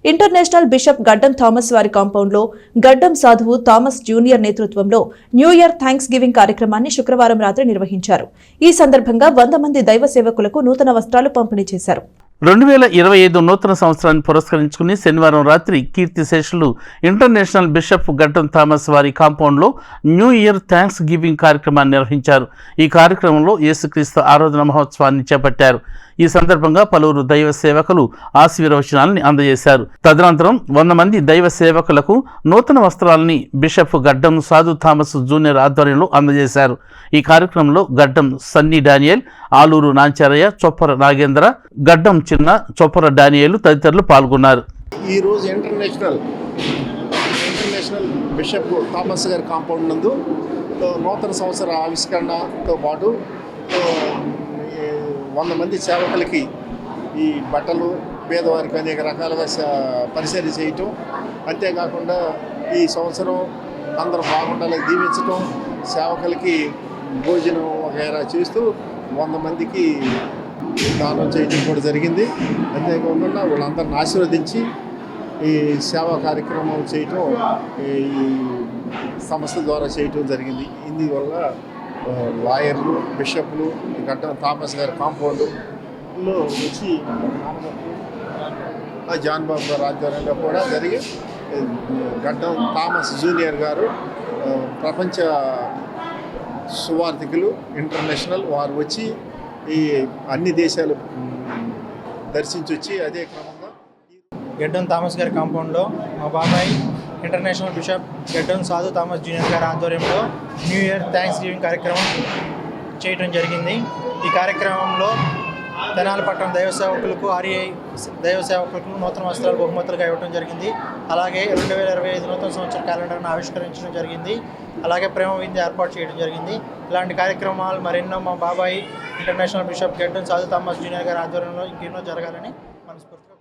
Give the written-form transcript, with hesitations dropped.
International bishop గడ్డం Thomas వారి కాంపౌండ్లో గడ్డం సాధువు థామస్ జూనియర్ నేతృత్వంలో న్యూ ఇయర్ థ్యాంక్స్ గివింగ్ కార్యక్రమాన్ని శుక్రవారం రాత్రి నిర్వహించారు. ఈ సందర్భంగా 100 మంది దైవ సేవకులకు నూతన వస్త్రాలు పంపిణీ చేశారు. 2025 నూతన సంవత్సరాన్ని పురస్కరించుకుని శనివారం రాత్రి కీర్తిశేషులు ఇంటర్నేషనల్ బిషప్ గడ్డం థామస్ వారి కాంపౌండ్లో న్యూ ఇయర్ థ్యాంక్స్ గివింగ్ కార్యక్రమాన్ని నిర్వహించారు. ఈ కార్యక్రమంలో యేసుక్రీస్తు ఆరాధన మహోత్సవాన్ని చేపట్టారు. ఈ సందర్భంగా పలువురు దైవ సేవకులు ఆశీర్వచనాలని అందజేశారు. తదనంతరం 100 మంది దైవ సేవకులకు నూతన వస్త్రాలని బిషప్ గడ్డం సాధు థామస్ జూనియర్ ఆధ్వర్యంలో అందజేశారు. ఈ కార్యక్రమంలో గడ్డం సన్నీ డానియల్, ఆలూరు నాంచారయ్య, చొప్పర నాగేంద్ర, గడ్డం చిన్న, చొప్పర డానియేలు తదితరులు పాల్గొన్నారు. ఈరోజు ఇంటర్నేషనల్ బిషప్ థామస్ గారి కాంపౌండ్ నందు నూతన సంవత్సర ఆవిష్కరణతో పాటు 100 మంది సేవకులకి ఈ బట్టలు పేదవారికి అనేక రకాలుగా పరిచర్య చేయటం, అంతేకాకుండా ఈ సంవత్సరం అందరూ బాగుండాలని దీవించటం, సేవకులకి భోజనం వగైరా చేస్తూ 100 మందికి దానం చేయడం కూడా జరిగింది. అంతేకాకుండా వాళ్ళందరిని ఆశీర్వదించి ఈ సేవా కార్యక్రమం చేయటం ఈ సంస్థ ద్వారా చేయటం జరిగింది. ఇందువల్ల లాయర్లు, బిషప్లు, గడ్డం థామస్ గారి కాంపౌండ్లో వచ్చి జాన్ బాబు గారి ఆధ్వర్యంలో కూడా జరిగి గడ్డం థామస్ జూనియర్ గారు ప్రపంచ సువార్థికులు ఇంటర్నేషనల్ వారు వచ్చి ఈ అన్ని దేశాలు దర్శించి వచ్చి అదే క్రమంగా గడ్డం థామస్ గారి కాంపౌండ్లో మా బాబాయ్ ఇంటర్నేషనల్ బిషప్ గడ్డం సాధు థామస్ జూనియర్ గారి ఆధ్వర్యంలో న్యూ ఇయర్ థ్యాంక్స్ గివింగ్ కార్యక్రమం చేయడం జరిగింది. ఈ కార్యక్రమంలో తెనాలి పట్టణం దైవ సేవకులకు ఆర్ఐ దైవ సేవకులకు నూతన వస్త్రాలు బహుమతులుగా ఇవ్వడం జరిగింది. అలాగే 2025 నూతన సంవత్సర క్యాలెండర్ను ఆవిష్కరించడం జరిగింది. అలాగే ప్రేమ విందు ఏర్పాటు చేయడం జరిగింది. ఇలాంటి కార్యక్రమాలు మరెన్నో మా బాబాయ్ ఇంటర్నేషనల్ బిషప్ గడ్డం సాధు థామస్ జూనియర్ గారి ఆధ్వర్యంలో ఇంకెన్నో జరగాలని మనస్ఫూర్తిగా